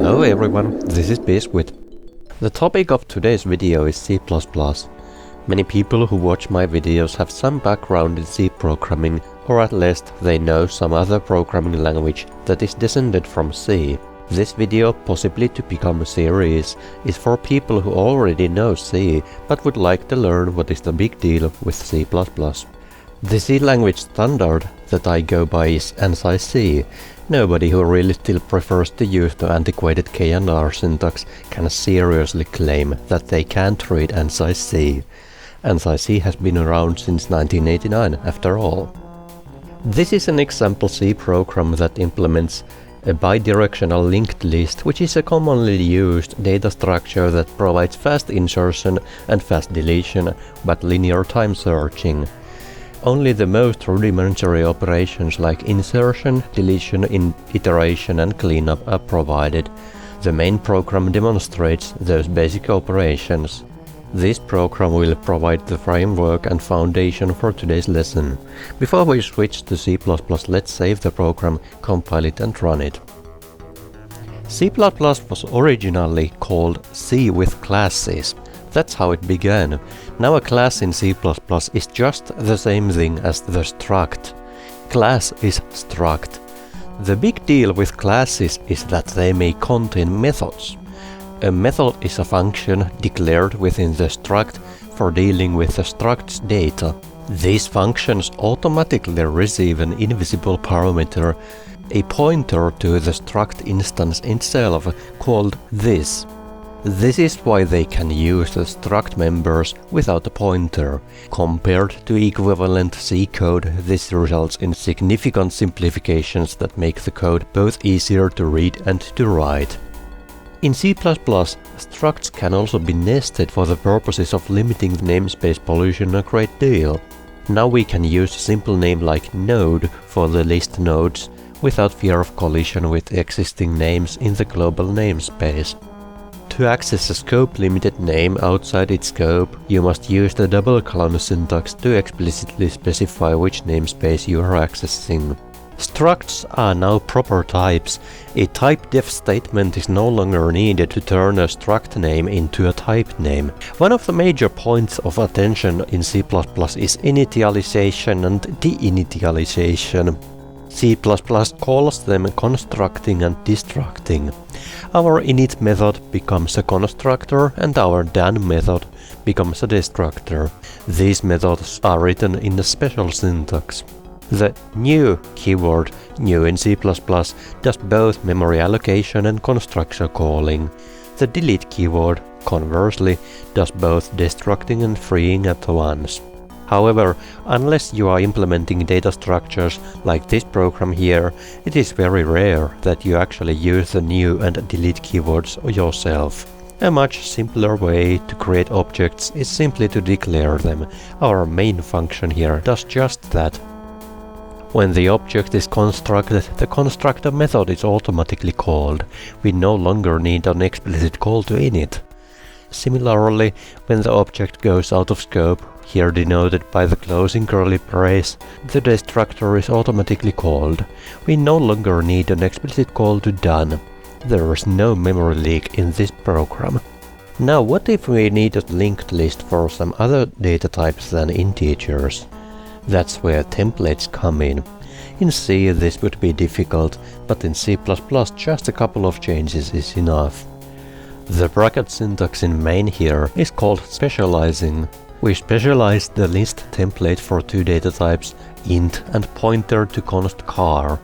Hello everyone, this is Biscuit. The topic of today's video is C++. Many people who watch my videos have some background in C programming, or at least they know some other programming language that is descended from C. This video, possibly to become a series, is for people who already know C but would like to learn what is the big deal with C++. The C language standard that I go by is ANSI C. Nobody who really still prefers to use the antiquated K&R syntax can seriously claim that they can't read ANSI C. ANSI C has been around since 1989 after all. This is an example C program that implements a bidirectional linked list, which is a commonly used data structure that provides fast insertion and fast deletion, but linear time searching. Only the most rudimentary operations like insertion, deletion, iteration and cleanup are provided. The main program demonstrates those basic operations. This program will provide the framework and foundation for today's lesson. Before we switch to C++, let's save the program, compile it and run it. C++ was originally called C with classes. That's how it began. Now a class in C++ is just the same thing as the struct. Class is struct. The big deal with classes is that they may contain methods. A method is a function declared within the struct for dealing with the struct's data. These functions automatically receive an invisible parameter, a pointer to the struct instance itself, called this. This is why they can use the struct members without a pointer. Compared to equivalent C code, this results in significant simplifications that make the code both easier to read and to write. In C++, structs can also be nested for the purposes of limiting the namespace pollution a great deal. Now we can use a simple name like node for the list nodes without fear of collision with existing names in the global namespace. To access a scope-limited name outside its scope, you must use the double colon syntax to explicitly specify which namespace you are accessing. Structs are now proper types. A typedef statement is no longer needed to turn a struct name into a type name. One of the major points of attention in C++ is initialization and deinitialization. C++ calls them constructing and destructing. Our init method becomes a constructor and our done method becomes a destructor. These methods are written in a special syntax. The new keyword, new in C++, does both memory allocation and constructor calling. The delete keyword, conversely, does both destructing and freeing at once. However, unless you are implementing data structures like this program here, it is very rare that you actually use the new and delete keywords yourself. A much simpler way to create objects is simply to declare them. Our main function here does just that. When the object is constructed, the constructor method is automatically called. We no longer need an explicit call to init. Similarly, when the object goes out of scope, here denoted by the closing curly brace, the destructor is automatically called. We no longer need an explicit call to done. There is no memory leak in this program. Now what if we need a linked list for some other data types than integers? That's where templates come in. In C this would be difficult, but in C++ just a couple of changes is enough. The bracket syntax in main here is called specializing. We specialize the list template for two data types, int and pointer to const char.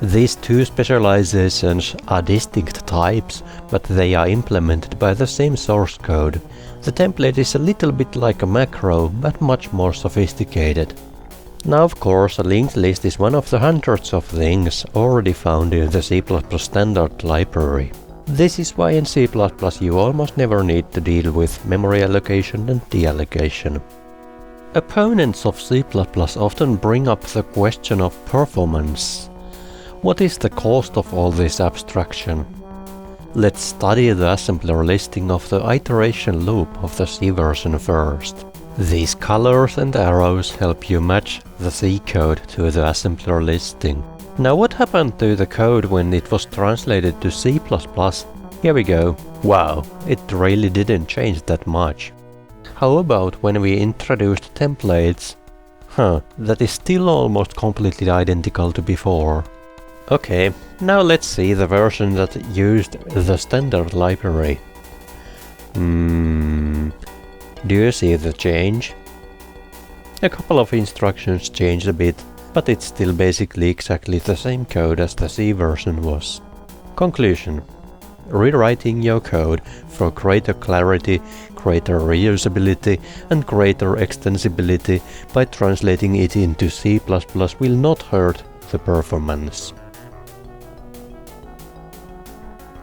These two specializations are distinct types, but they are implemented by the same source code. The template is a little bit like a macro, but much more sophisticated. Now of course a linked list is one of the hundreds of things already found in the C++ standard library. This is why in C++ you almost never need to deal with memory allocation and deallocation. Opponents of C++ often bring up the question of performance. What is the cost of all this abstraction? Let's study the assembler listing of the iteration loop of the C version first. These colors and arrows help you match the C code to the assembler listing. Now what happened to the code when it was translated to C++? Here we go. Wow, it really didn't change that much. How about when we introduced templates? That is still almost completely identical to before. Okay, now let's see the version that used the standard library. Do you see the change? A couple of instructions changed a bit, but it's still basically exactly the same code as the C version was. Conclusion. Rewriting your code for greater clarity, greater reusability and greater extensibility by translating it into C++ will not hurt the performance.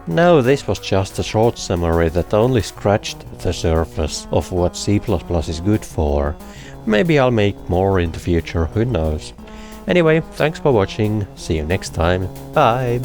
Now this was just a short summary that only scratched the surface of what C++ is good for. Maybe I'll make more in the future, who knows. Anyway, thanks for watching, see you next time, bye!